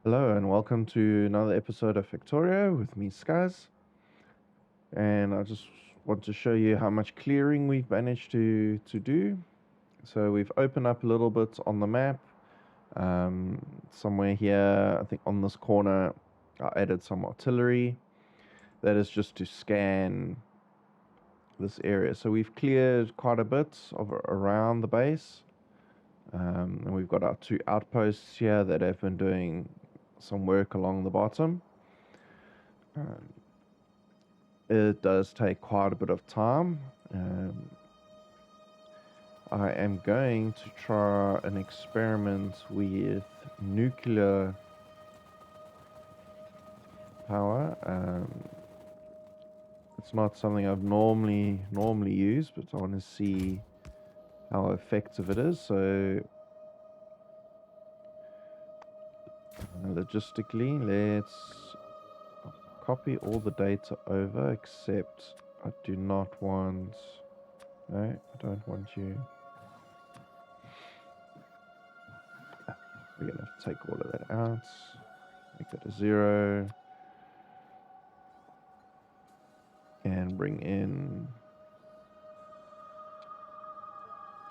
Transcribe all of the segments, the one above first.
Hello and welcome to another episode of Factorio with me, Skuzz. And I just want to show you how much clearing we've managed to do. So we've opened up a little bit on the map. Somewhere here, I think on this corner, I added some artillery. That is just to scan this area. So we've cleared quite a bit of around the base. And we've got our two outposts here that have been doing some work along the bottom. It does take quite a bit of time. I am going to try an experiment with nuclear power. It's not something I've normally used, but I want to see how effective it is. So logistically, let's copy all the data over, except I do not want... No, I don't want you. We're going to take all of that out. Make that a 0. And bring in...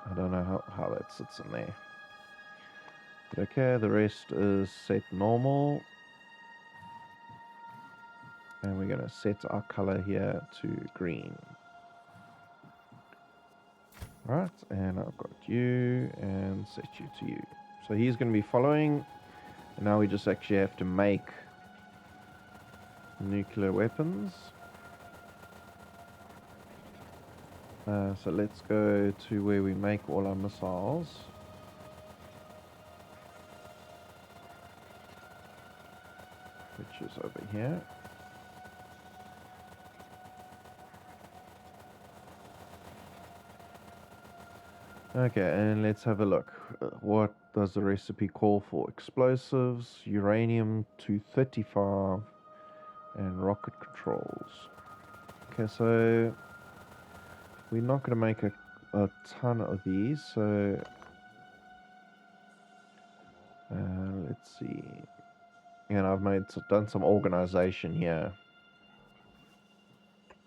I don't know how that sits in there. But okay, the rest is set normal. And we're going to set our color here to green. Alright, and I've got you and set you to you. So he's going to be following. And now we just actually have to make nuclear weapons. So let's go to where we make all our missiles. Which is over here. Okay, and let's have a look. What does the recipe call for? Explosives, uranium-235, and rocket controls. Okay, so we're not going to make a ton of these, so let's see. And I've done some organization here.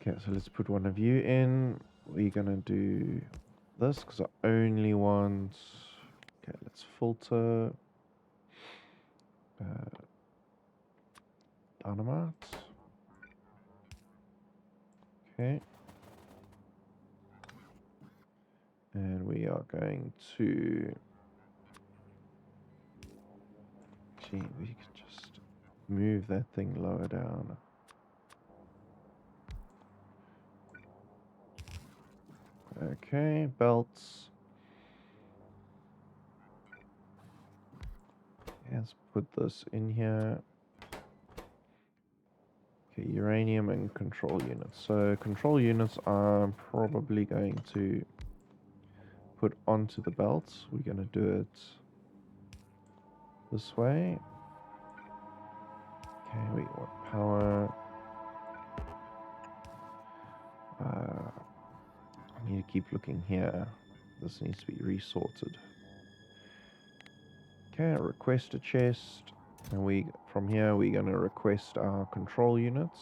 Okay, so let's put one of you in. We're going to do this because I only want... Okay, let's filter dynamite. Okay. And we are going to... Gee, we could just move that thing lower down. Okay, belts. Let's put this in here. Okay, uranium and control units. So control units I'm probably going to put onto the belts. We're going to do it this way. Okay, we want power. I need to keep looking here. This needs to be resorted. Okay, request a chest. And from here we're going to request our control units.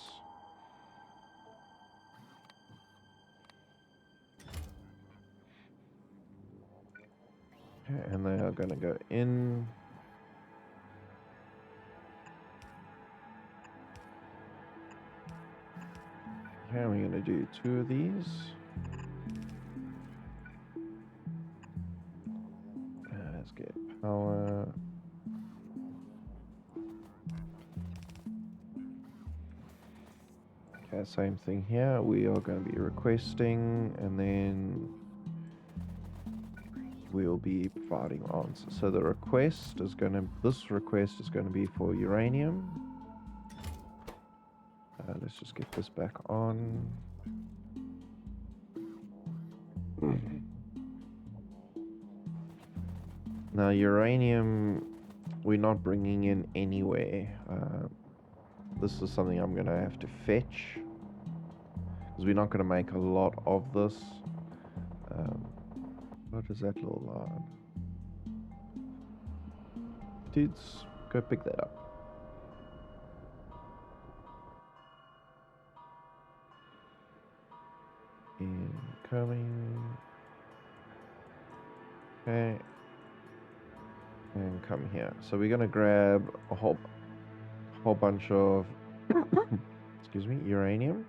Okay, and they are going to go in. Okay, we're going to do 2 of these. Let's get power. Okay, same thing here. We are going to be requesting, and then we'll be providing answers. So the request is going to... This request is going to be for uranium. Let's just get this back on. Now, uranium, we're not bringing in anywhere. This is something I'm going to have to fetch, because we're not going to make a lot of this. What is that little line? Dudes, go pick that up. coming. Okay. And come here. So we're gonna grab a whole bunch of excuse me, uranium.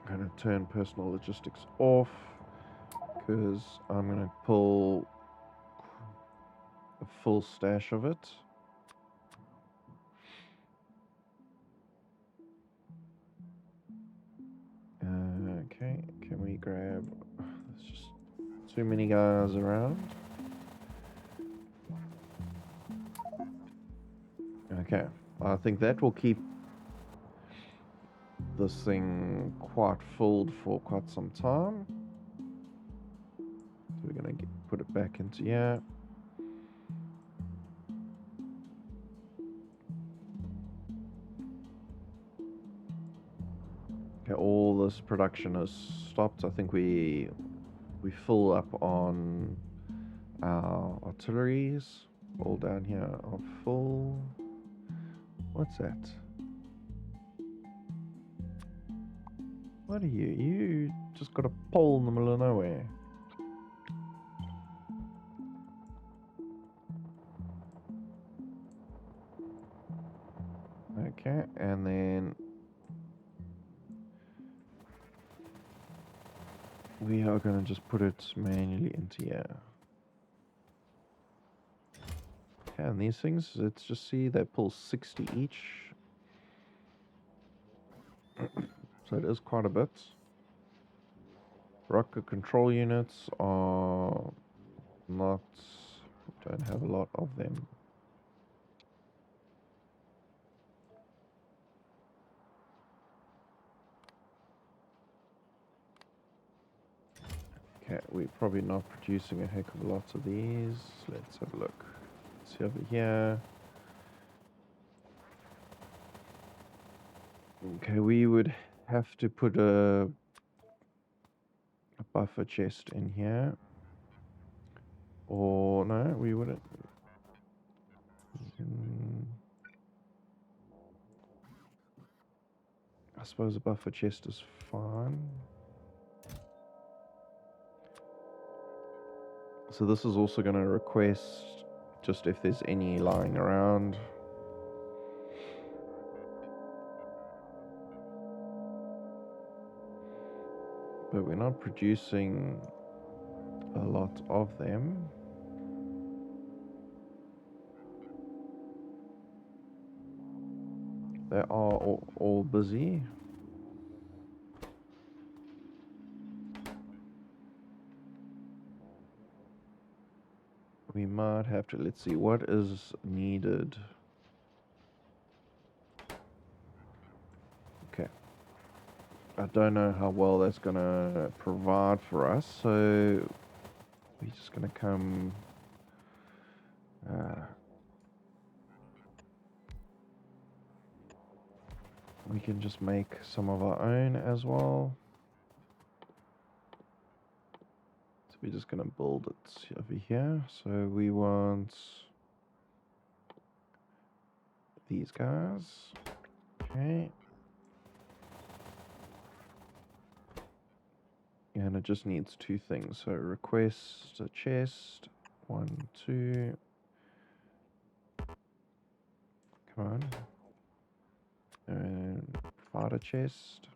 I'm gonna turn personal logistics off because I'm gonna pull a full stash of it. Okay, can we grab... There's just too many guys around. Okay, I think that will keep this thing quite filled for quite some time. So we're gonna put it back into here. Okay, all this production has stopped. I think we fill up on our artilleries. All down here are full. What's that? What are you? You just got a pole in the middle of nowhere. Okay, and then we are going to just put it manually into here. Okay, and these things, let's just see, they pull 60 each. So it is quite a bit. Rocket control units are not, don't have a lot of them. Okay, we're probably not producing a heck of a lot of these. Let's have a look. See over here. Okay, we would have to put a buffer chest in here. Or no, we wouldn't. I suppose a buffer chest is fine. So this is also going to request just if there's any lying around. But we're not producing a lot of them. They are all busy. We might have to, let's see, what is needed? Okay. I don't know how well that's going to provide for us, so we're just going to come... we can just make some of our own as well. So we're just going to build it over here. So we want these guys. Okay. And it just needs two things. So request a chest. 1, 2. Come on. And fighter chest.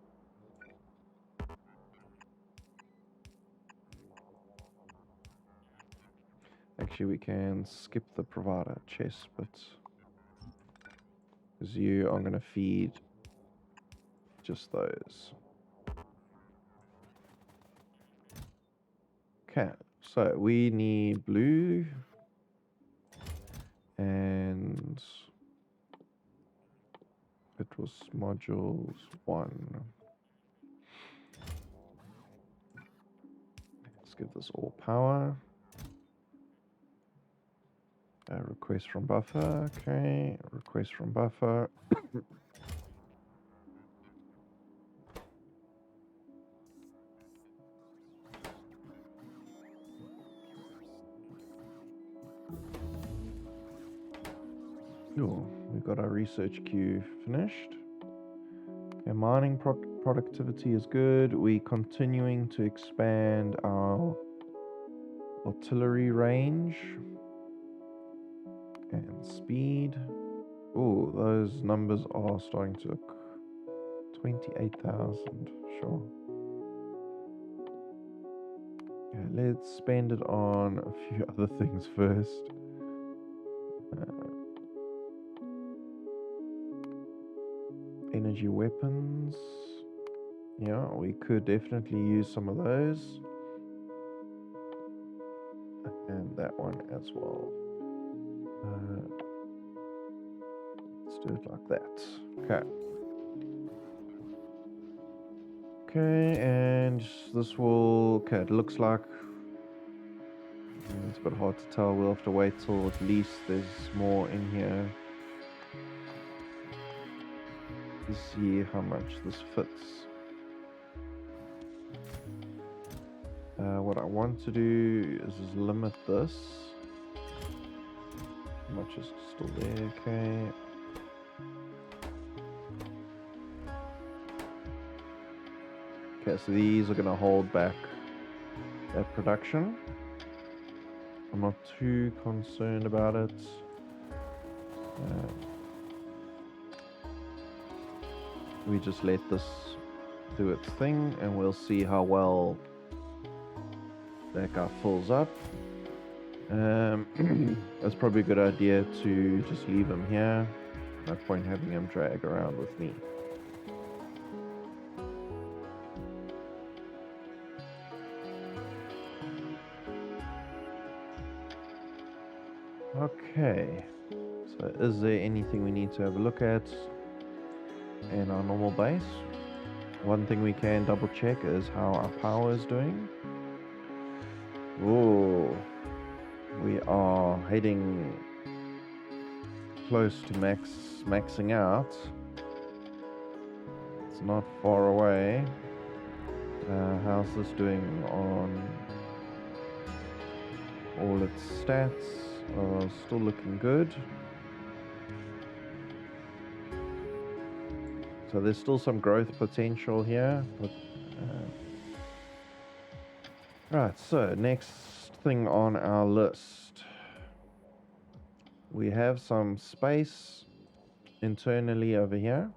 Actually, we can skip the provider chest, but because you are going to feed just those. Okay, so we need blue and it was modules 1. Let's give this all power. Request from buffer. Okay, request from buffer. Oh, We've got our research queue finished. Okay, mining productivity is good. We're continuing to expand our artillery range and speed. Oh, those numbers are starting to look 28,000, sure. Okay, let's spend it on a few other things first. Energy weapons. Yeah, we could definitely use some of those. And that one as well. Let's do it like that. Okay. Okay, and this will... Okay, it looks like... It's a bit hard to tell. We'll have to wait till at least there's more in here to see how much this fits. What I want to do is limit this. How much is still there? Okay. Okay, so these are going to hold back that production. I'm not too concerned about it. We just let this do its thing and we'll see how well that guy fills up. That's probably a good idea to just leave him here. No point having him drag around with me. Okay, so is there anything we need to have a look at in our normal base? One thing we can double check is how our power is doing. Oh, we are heading close to maxing out. It's not far away. How's this doing on all its stats? Still looking good. So there's still some growth potential here, but right, so next thing on our list. We have some space internally over here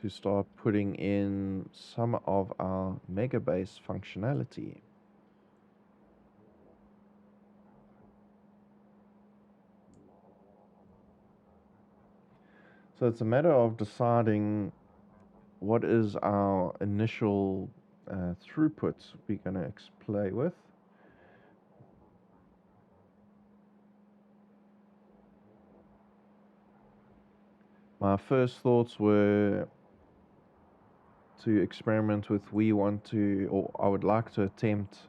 to start putting in some of our MEGABASE functionality. So it's a matter of deciding what is our initial throughput we're going to play with. My first thoughts were to experiment with, I would like to attempt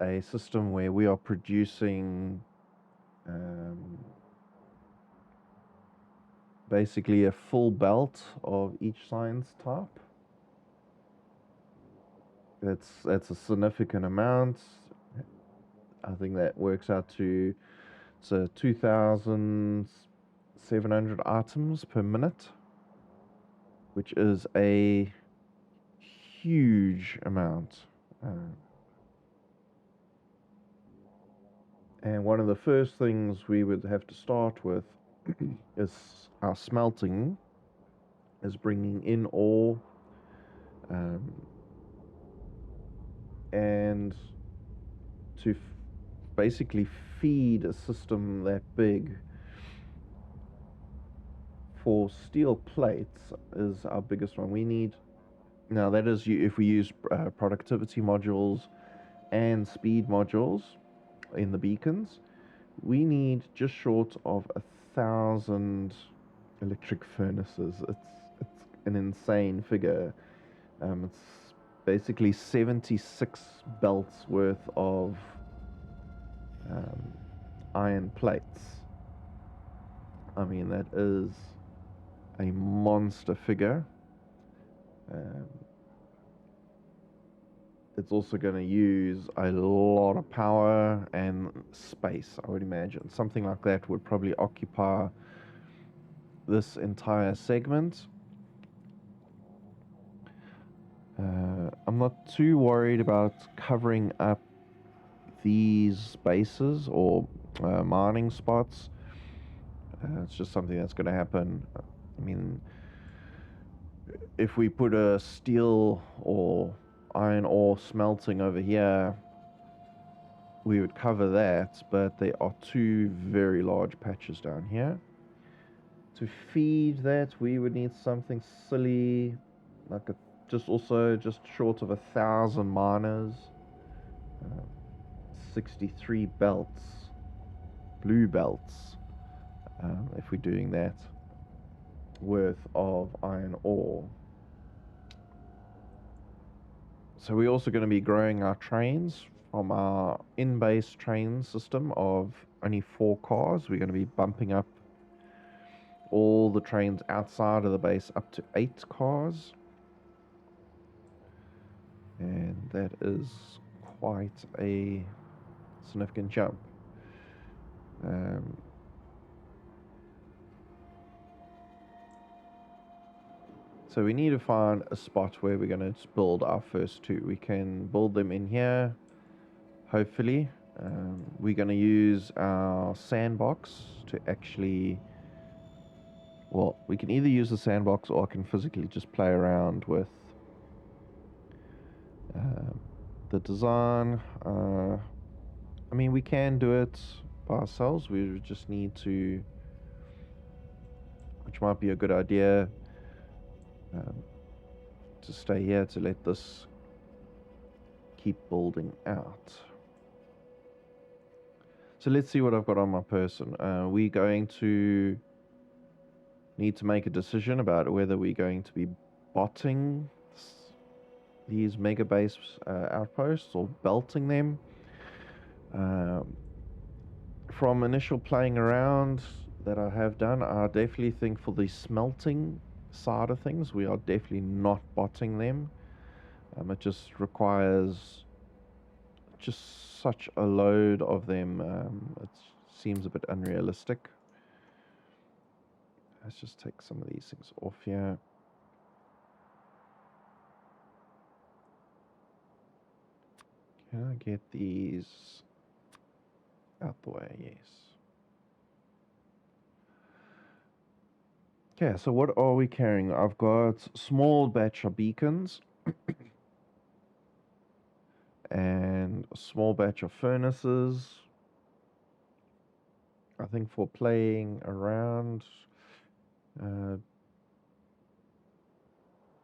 a system where we are producing basically a full belt of each science type. That's a significant amount. I think that works out to 2,700 items per minute, which is a huge amount. And one of the first things we would have to start with is our smelting, is bringing in ore, and to basically feed a system that big for steel plates is our biggest one. We need, now that is if we use productivity modules and speed modules in the beacons, we need just short of 1,000 electric furnaces. It's an insane figure. It's basically 76 belts worth of iron plates. I mean, that is a monster figure. it's also going to use a lot of power and space, I would imagine. Something like that would probably occupy this entire segment. I'm not too worried about covering up these bases or mining spots. It's just something that's going to happen. I mean, if we put a steel or iron ore smelting over here, we would cover that, but there are two very large patches down here. To feed that, we would need something silly, like just short of 1,000 miners, 63 belts, blue belts, if we're doing that, worth of iron ore. So we're also going to be growing our trains from our in-base train system of only 4 cars. We're going to be bumping up all the trains outside of the base up to 8 cars. And that is quite a significant jump. So we need to find a spot where we're going to build our first 2. We can build them in here, hopefully. We're going to use our sandbox to actually... Well, we can either use the sandbox or I can physically just play around with the design. I mean, we can do it by ourselves. We just need to... Which might be a good idea. To stay here to let this keep building out. So let's see what I've got on my person. We're going to need to make a decision about whether we're going to be botting these MEGABASE outposts or belting them. From initial playing around that I have done, I definitely think for the smelting side of things, we are definitely not botting them. It just requires just such a load of them. It seems a bit unrealistic. Let's just take some of these things off here. Can I get these out the way? Yes. Okay, so what are we carrying? I've got small batch of beacons and a small batch of furnaces. I think for playing around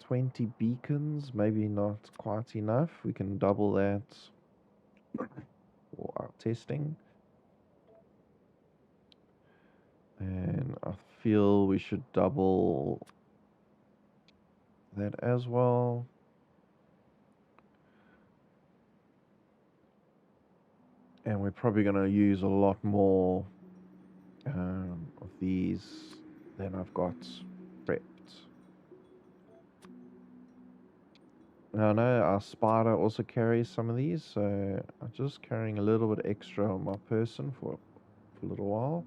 20 beacons, maybe not quite enough. We can double that for our testing. And I feel we should double that as well. And we're probably going to use a lot more of these than I've got prepped. Now I know our spider also carries some of these, so I'm just carrying a little bit extra on my person for a little while.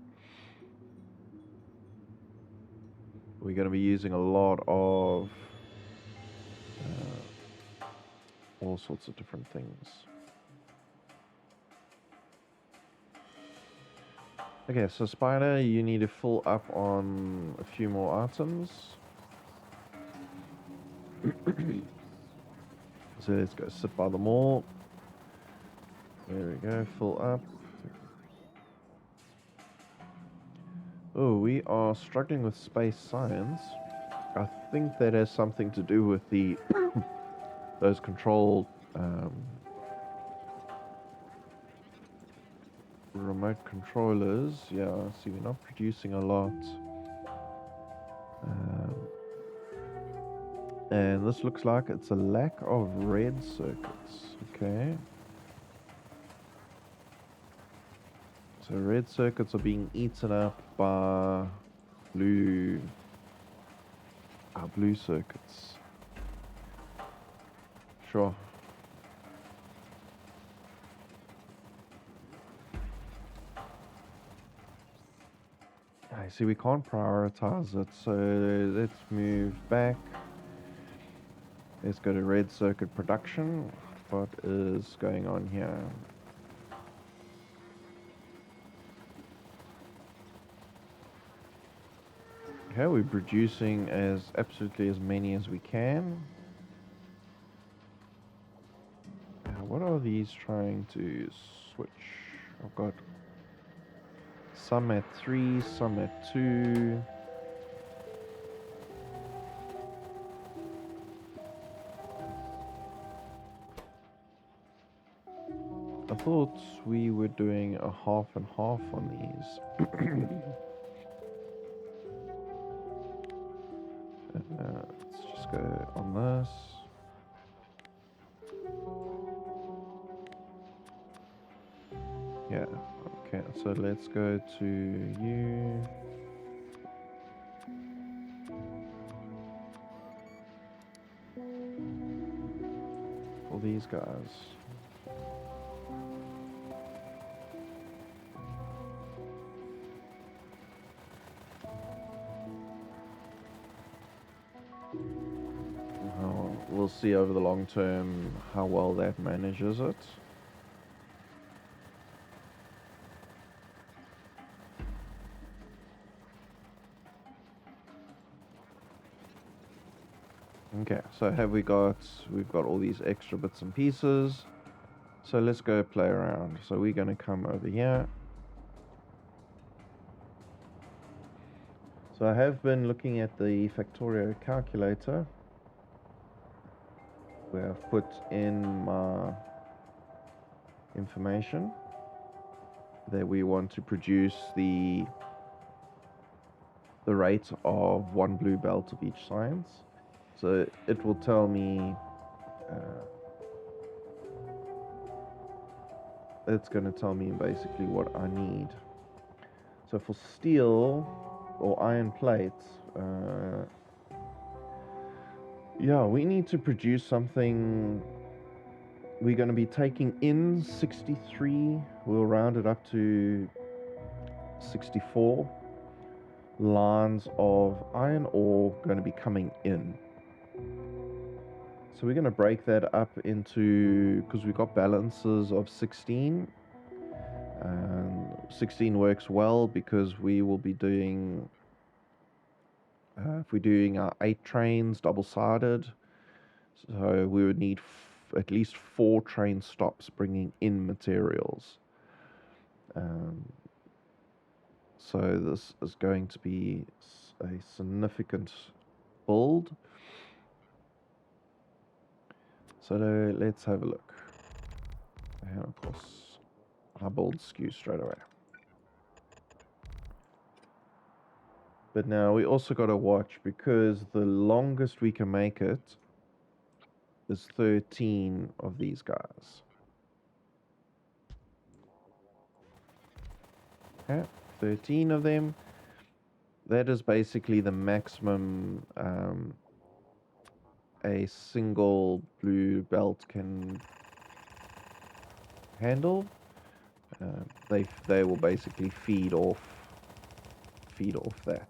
We're going to be using a lot of all sorts of different things. Okay, so spider, you need to fill up on a few more items. So let's go sit by them all. There we go, fill up. Oh, we are struggling with space science. I think that has something to do with the those control remote controllers. Yeah, see, we're not producing a lot. And this looks like it's a lack of red circuits. Okay. So red circuits are being eaten up by blue circuits. Sure. see, we can't prioritize it, so let's move back. Let's go to red circuit production. What is going on here? Okay, we're producing absolutely as many as we can. What are these trying to switch? I've got some at 3, some at 2. I thought we were doing a half and half on these. Let's just go on this. Yeah, okay, so let's go to you. All these guys. We'll see over the long term how well that manages it. Okay, so we've got all these extra bits and pieces. So let's go play around. So we're going to come over here. So I have been looking at the Factorio calculator, where I've put in my information that we want to produce the rate of 1 blue belt of each science. So it will tell me, it's going to tell me basically what I need. So for steel or iron plates, yeah, we need to produce something. We're going to be taking in 63, we'll round it up to 64 lines of iron ore going to be coming in. So we're going to break that up into, because we've got balances of 16. 16 works well because we will be doing, if we're doing our 8 trains double-sided, so we would need at least 4 train stops bringing in materials. So this is going to be a significant build. So let's have a look. And of course, I build Skuzz straight away. But now we also got to watch, because the longest we can make it is 13 of these guys. Okay, 13 of them. That is basically the maximum a single blue belt can handle. They will basically feed off that.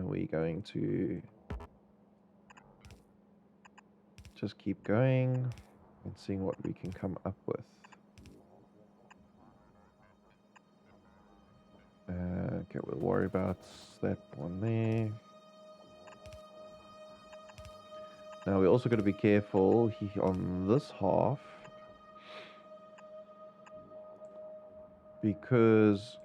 We're going to just keep going and seeing what we can come up with. Okay, we'll worry about that one there. Now we're also going to be careful on this half, because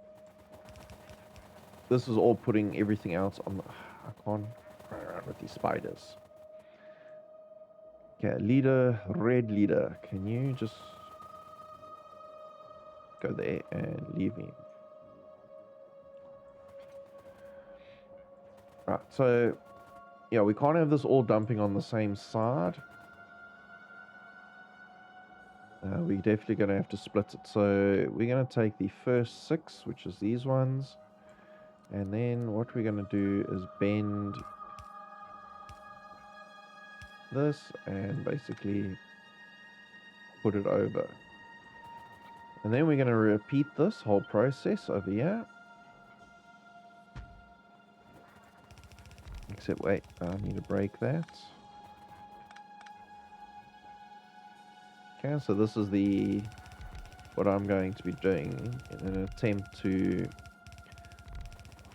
this is all putting everything else on the... I can't run around with these spiders. Okay, leader, red leader, can you just go there and leave me? Right, so yeah, we can't have this all dumping on the same side. We're definitely going to have to split it. So we're going to take the first 6, which is these ones. And then what we're going to do is bend this and basically put it over. And then we're going to repeat this whole process over here. Except, wait, I need to break that. Okay, so this is what I'm going to be doing in an attempt to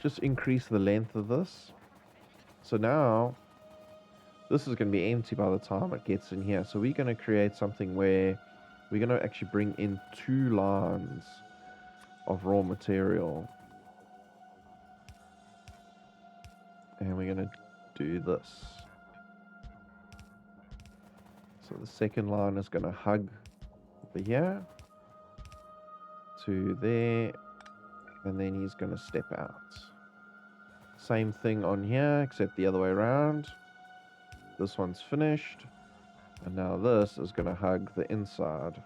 just increase the length of this. So now, this is going to be empty by the time it gets in here. So we're going to create something where we're going to actually bring in 2 lines of raw material. And we're going to do this. So the second line is going to hug over here to there, and then he's going to step out. Same thing on here, except the other way around. This one's finished, and now this is going to hug the inside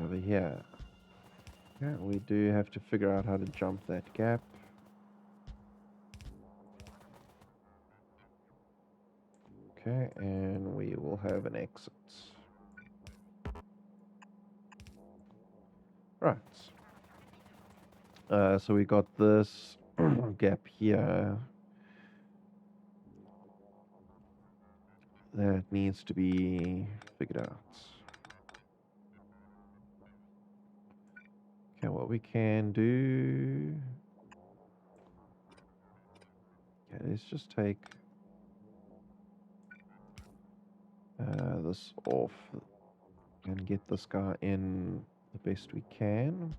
over here. Yeah, we do have to figure out how to jump that gap. Okay, and we will have an exit. Right. So we got this gap here that needs to be figured out. Okay, what we can do... Okay, let's just take this off and get this guy in the best we can.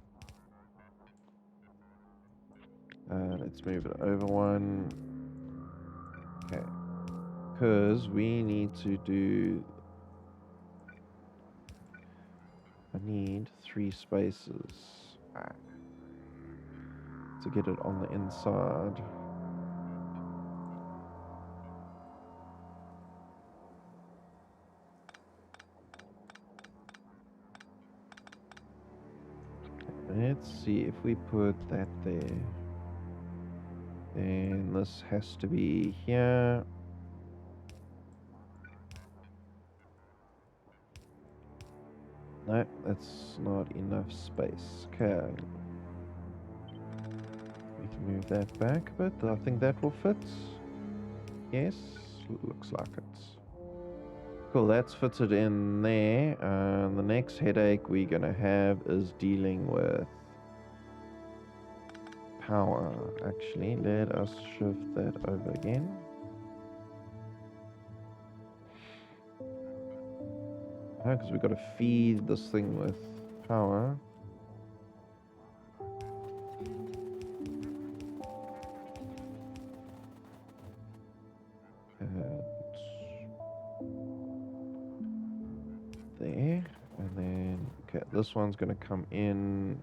Let's move it over one. Okay, because we need to do... I need 3 spaces to get it on the inside. Let's see if we put that there. And this has to be here. No, that's not enough space. Okay. We can move that back a bit. I think that will fit. Yes, looks like it. Cool, that's fitted in there. The next headache we're going to have is dealing with power. Actually, let us shift that over again. Because we've got to feed this thing with power. There, and then okay, this one's going to come in.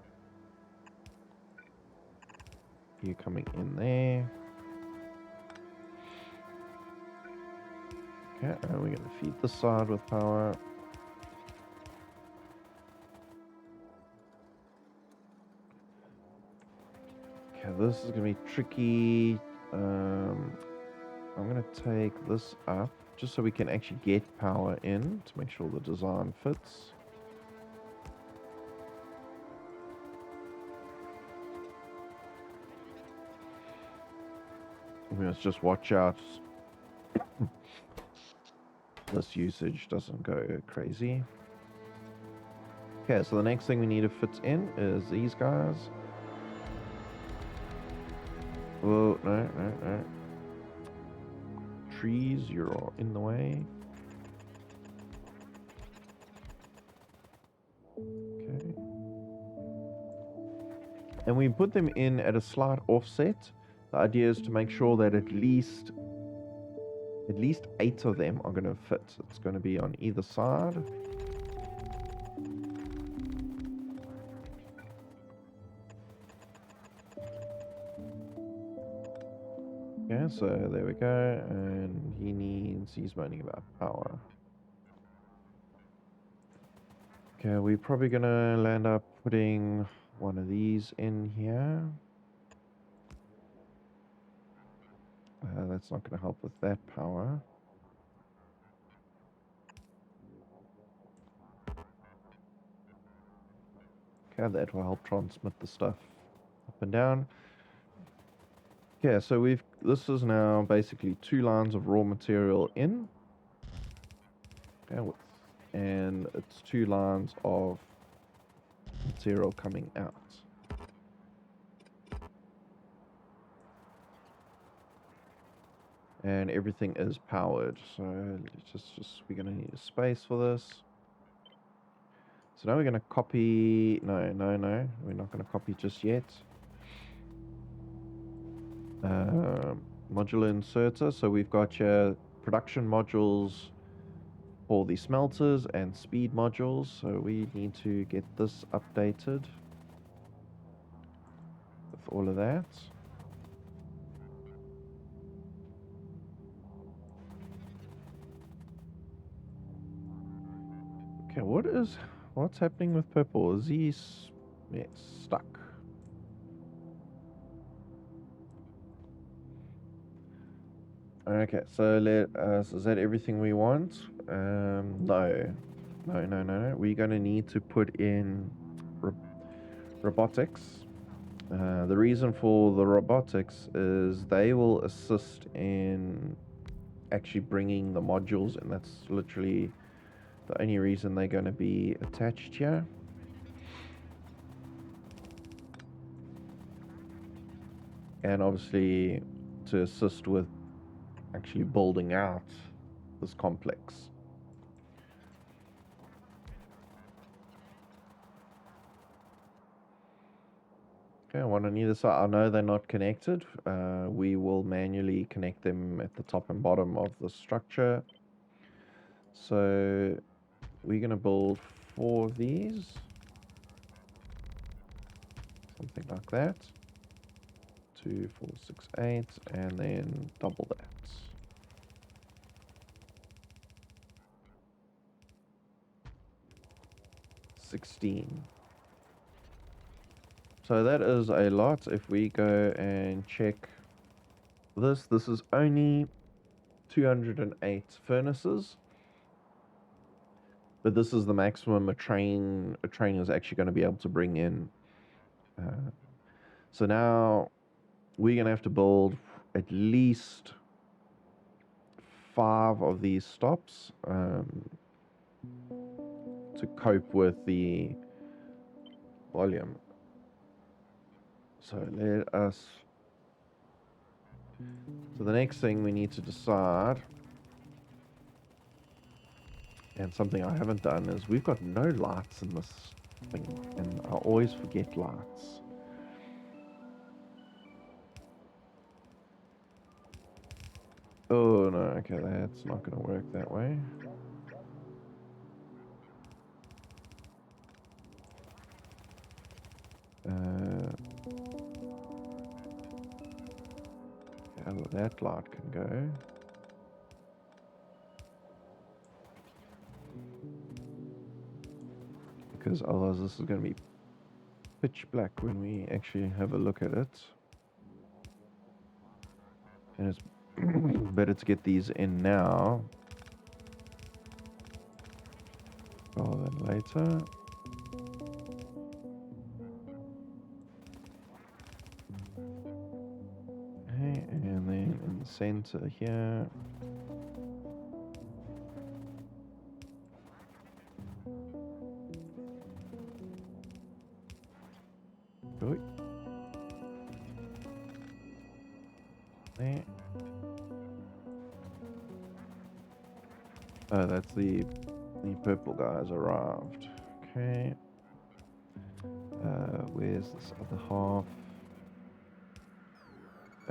You're coming in there. Okay, and we're going to feed this side with power. Okay, this is going to be tricky. I'm going to take this up just so we can actually get power in to make sure the design fits. We must just watch out this usage doesn't go crazy. Okay, so the next thing we need to fit in is these guys. Oh, no. Trees, you're in the way. Okay. And we put them in at a slight offset. The idea is to make sure that at least 8 of them are going to fit. It's going to be on either side. Okay, so there we go, and he's moaning about power. Okay, we're probably gonna land up putting one of these in here. That's not gonna help with that power. Okay, that will help transmit the stuff up and down. Okay, so this is now basically 2 lines of raw material in. Okay, and it's 2 lines of material coming out. And everything is powered, so we're gonna need a space for this. So now we're gonna copy. No, we're not gonna copy just yet. Modular inserter. So we've got your production modules for the smelters and speed modules. So we need to get this updated with all of that. Okay, what's happening with purple? Is he stuck? Okay, so is that everything we want? No. We're gonna need to put in robotics. The reason for the robotics is they will assist in actually bringing the modules, and that's literally the only reason they're going to be attached here. And obviously to assist with actually building out this complex. Okay, one on either side. I know they're not connected. We will manually connect them at the top and bottom of the structure. So we're going to build 4 of these. Something like that. 2, 4, 6, 8, and then double that. 16. So that is a lot. If we go and check this is only 208 furnaces. But this is the maximum a train is actually going to be able to bring in. So now we're going to have to build at least 5 of these stops to cope with the volume. So the next thing we need to decide, and something I haven't done, is we've got no lights in this thing, and I always forget lights. Oh no, okay, that's not going to work that way. That light can go. Because otherwise this is going to be pitch black when we actually have a look at it. And it's better to get these in now rather than later. Okay, and then in the center here. There. Oh, that's the purple guys arrived. Okay. Where's this other half?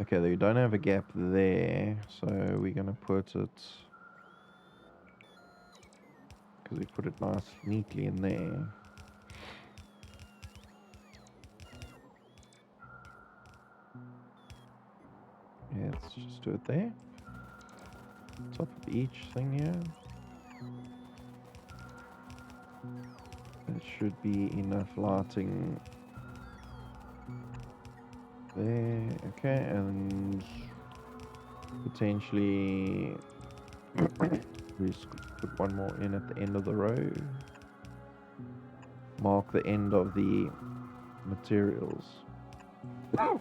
Okay, we don't have a gap there, so we're gonna put it, because we put it neatly in there. Yeah, let's just do it there. Top of each thing here. It should be enough lighting there. Okay, and potentially we just put one more in at the end of the row. mark the end of the materials. No,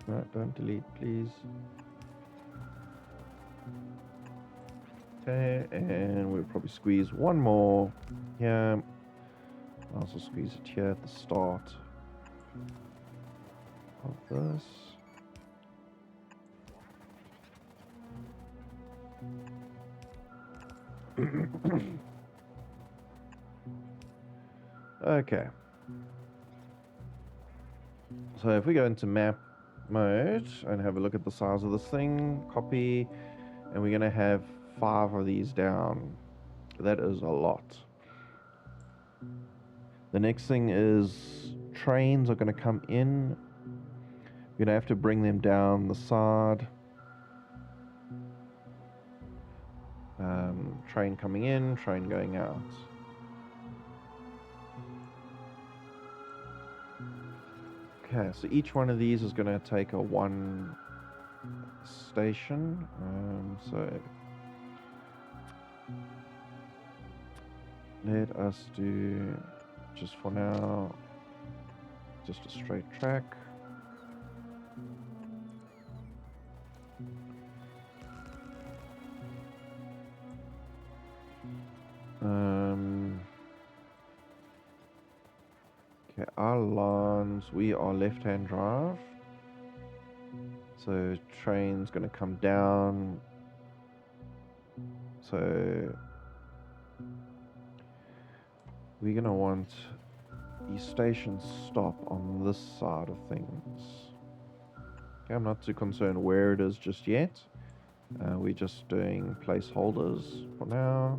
no, don't delete, please. Okay, and we'll probably squeeze one more here. I'll also squeeze it here at the start of this. Okay. So if we go into map mode and have a look at the size of this thing, copy, and we're going to have 5 of these down. That is a lot. The next thing is trains are going to come in. We're going to have to bring them down the side. Train coming in, train going out. Okay, so each one of these is going to take a 1 station. So let us do, just for now, just a straight track. Okay, our lines, we are left-hand drive. So train's going to come down. So we're going to want these stations stop on this side of things. Okay, I'm not too concerned where it is just yet. We're just doing placeholders for now.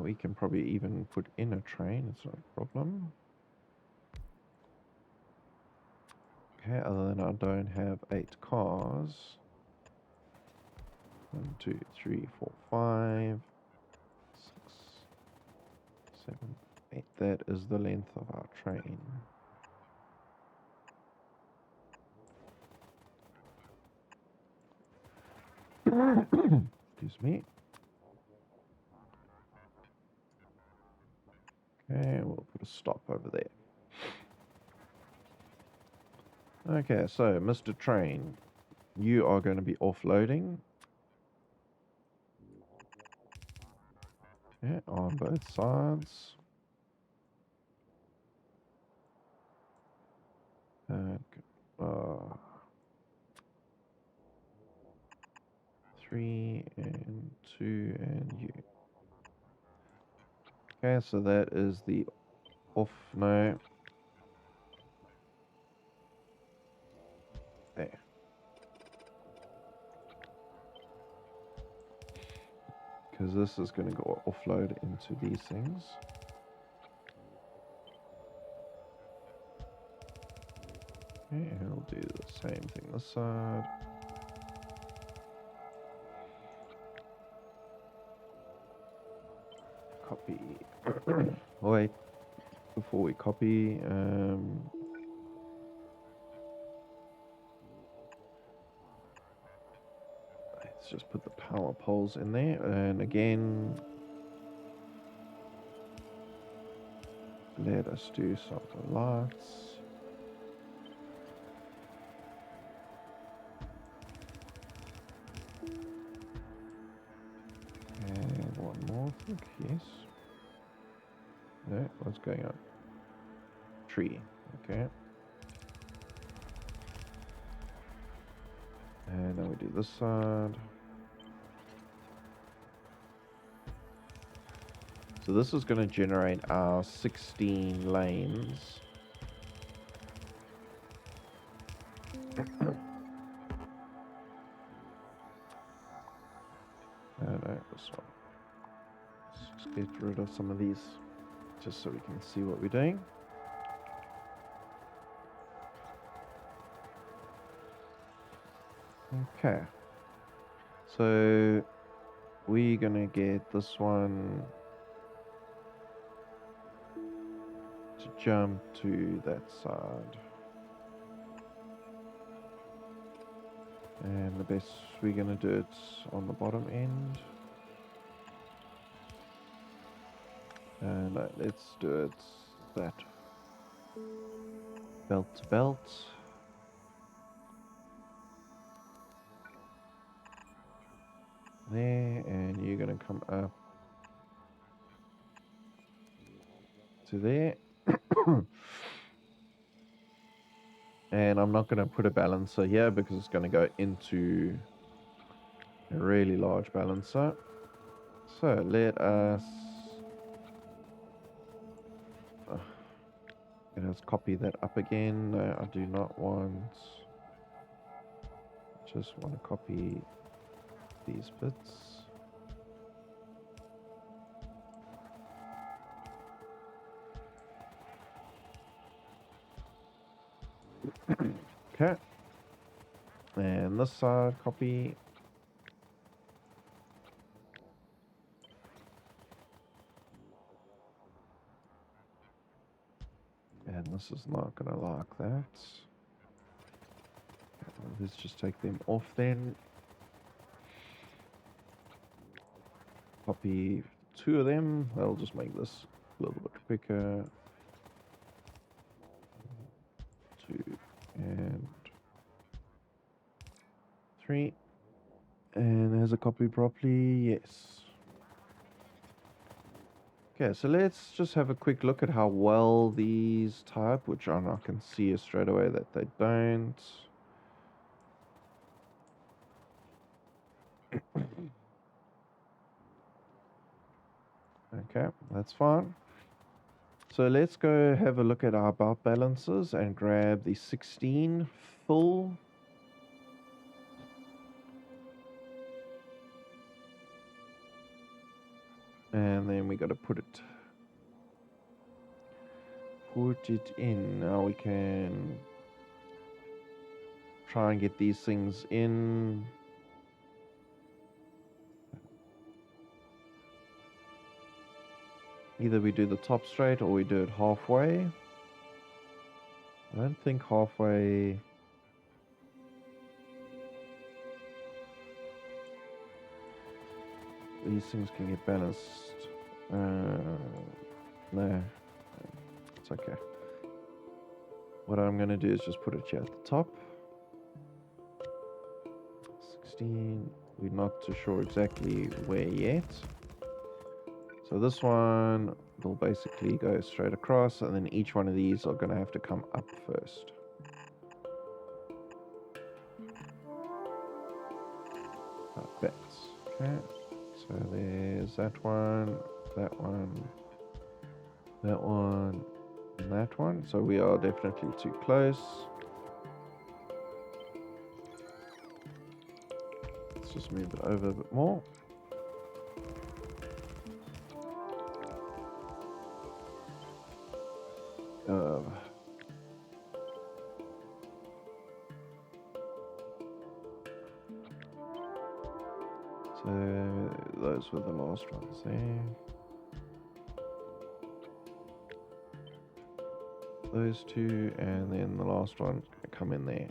We can probably even put in a train, it's not a problem. Okay, other than I don't have 8 cars. 1, 2, 3, 4, 5, 6, 7, 8. That is the length of our train. Excuse me. Okay, we'll put a stop over there. Okay, so Mr. Train, you are going to be offloading. Okay, on both sides. And 3 and 2 and you. Okay, so that is the off. No. There. Because this is going to go offload into these things. Okay, and we'll do the same thing this side. Copy. Wait, before we copy, let's just put the power poles in there, and again, let us do some of the lights. And one more, I think, yes. No, what's going on? Tree, okay. And then we do this side. So this is going to generate our 16 lanes. No, this one. Let's just get rid of some of these, just so we can see what we're doing. Okay. So we're going to get this one to jump to that side. And the best we're going to do it on the bottom end. And let's do it that belt to belt. There, and you're going to come up to there. And I'm not going to put a balancer here because it's going to go into a really large balancer. So let us copy that up again. No, I do not want. Just want to copy these bits. Okay. And this side, copy. And this is not going to like that. Let's just take them off then. Copy 2 of them. That'll just make this a little bit quicker. 2 and 3. And has a copy properly? Yes. Okay, so let's just have a quick look at how well these type, which I can see straight away that they don't. Okay, that's fine. So let's go have a look at our belt balances and grab the 16 full. And then we got to put it in. Now we can try and get these things in. Either we do the top straight or we do it halfway. I don't think halfway. These things can get balanced. No, it's okay. What I'm going to do is just put it here at the top. 16. We're not too sure exactly where yet. So this one will basically go straight across, and then each one of these are going to have to come up first. Perfect. Okay. So there's that one, that one, that one, and that one. So we are definitely too close. Let's just move it over a bit more. So those were the last ones there. Those 2, and then the last one come in there.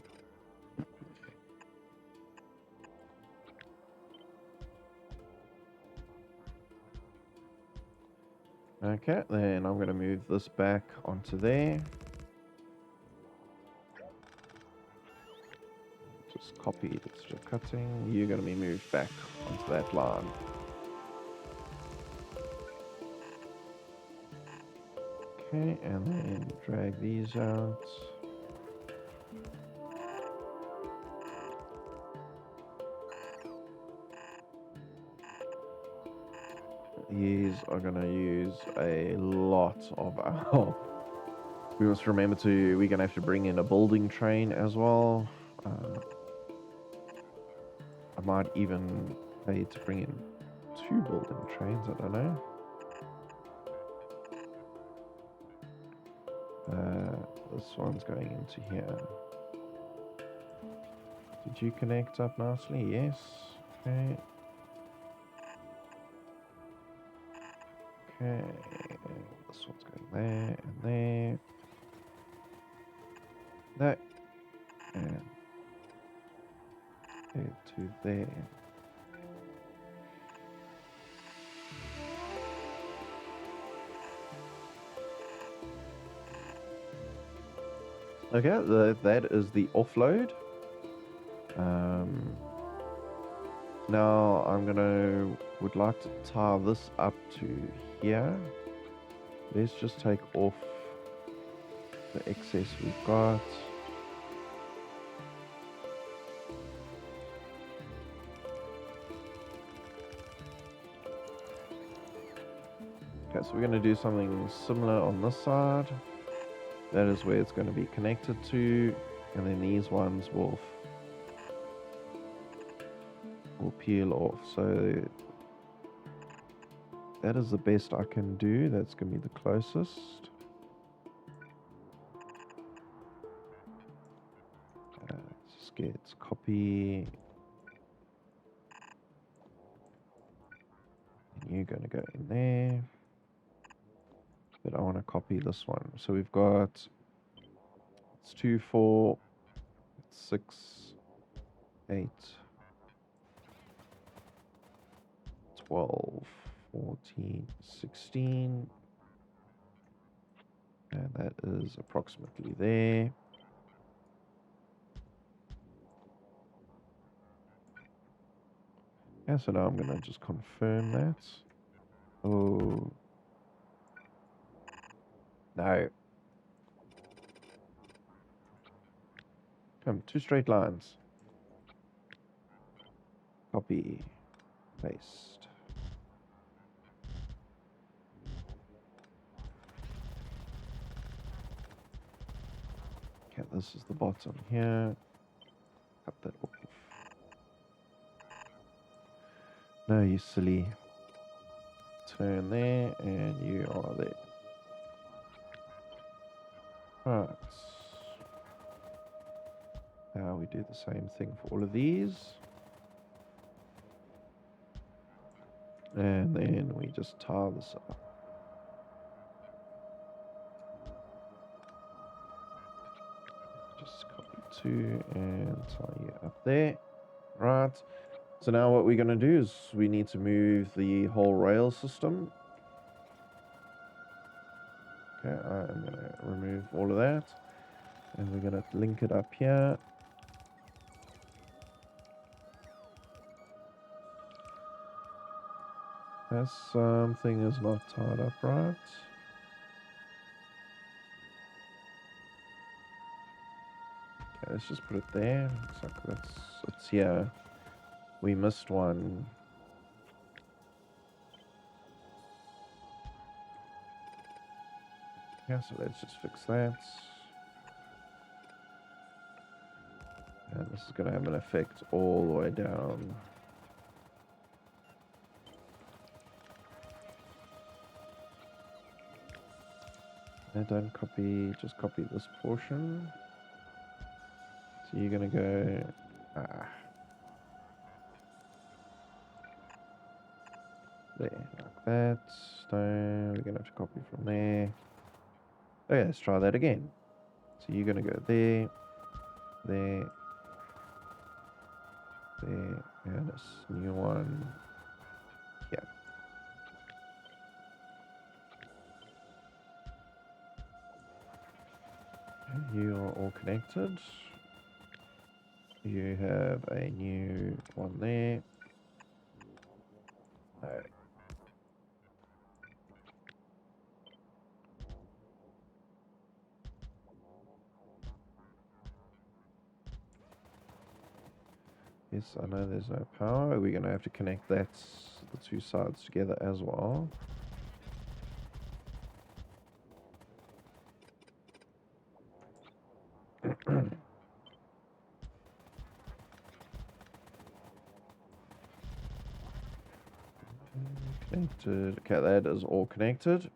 Okay, then I'm going to move this back onto there. Just copy the extra cutting. You're going to be moved back onto that line. Okay, and then drag these out. These are going to use a lot of our... We must remember we're going to have to bring in a building train as well. I might even pay to bring in 2 building trains, I don't know. This one's going into here. Did you connect up nicely? Yes. Okay. Okay. This one's going there and there. That. And to there. Okay, that is the offload. Now would like to tie this up to here. Let's just take off the excess we've got. Okay, so we're going to do something similar on this side. That is where it's going to be connected to, and then these ones will peel off. So that is the best I can do. That's going to be the closest. Let's get copy. And you're going to go in there. But I want to copy this one. So we've got, it's 2, 4, 6, 8, 12, 14, 16. And that is approximately there. Yeah, so now I'm going to just confirm that. Oh. No. Come, 2 straight lines. Copy. Paste. Okay, this is the bottom here. Cut that off. No, you silly. Turn there, and you are there. Right. Now we do the same thing for all of these. And then we just tie this up. Just copy 2 and tie you up there. Right. So now what we're going to do is we need to move the whole rail system. Okay, I'm going to remove all of that. And we're going to link it up here. That something is not tied up right. Okay, let's just put it there. Looks like it's here. We missed one. Yeah, so let's just fix that. And this is going to have an effect all the way down. And don't copy, just copy this portion. So you're going to go, there, like that. So we're going to have to copy from there. Okay, let's try that again. So you're going to go there, there, there, and this new one here. You are all connected. You have a new one there. No. Yes, I know there's no power. We're going to have to connect the 2 sides together as well. Connected. Okay, that is all connected.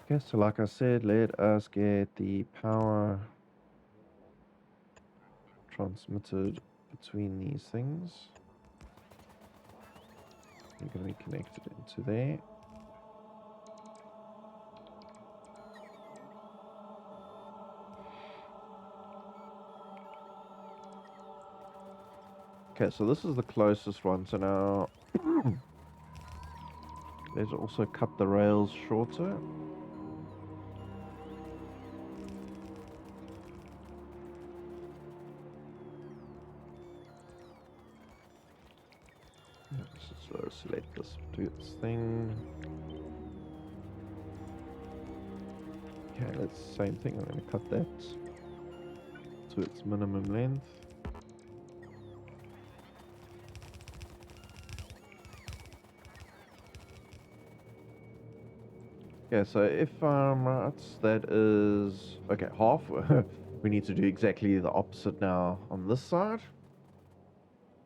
Okay, so like I said, let us get the power transmitted between these things. You're going to be connected into there. Okay, so this is the closest one. So now let's also cut the rails shorter. Let's just let this do its thing. Okay, let's same thing. I'm going to cut that to its minimum length. Yeah, so if I'm right, that is okay, half. We need to do exactly the opposite now on this side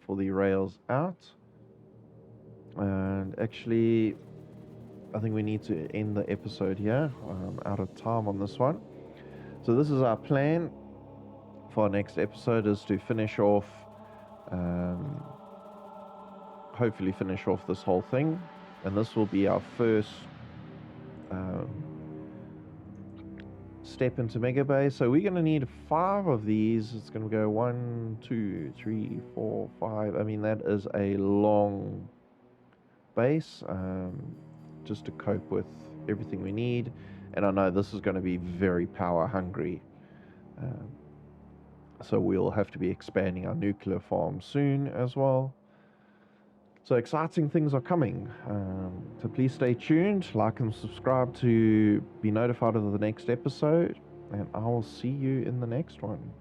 for the rails out. And actually, I think we need to end the episode here. I'm out of time on this one. So this is our plan for our next episode, is to finish off, hopefully finish off this whole thing. And this will be our first step into MEGABASE. So we're going to need 5 of these. It's going to go 1, 2, 3, 4, 5. I mean, that is a long base, just to cope with everything we need. And I know this is going to be very power hungry. So we'll have to be expanding our nuclear farm soon as well. So exciting things are coming. So please stay tuned, like and subscribe to be notified of the next episode. And I will see you in the next one.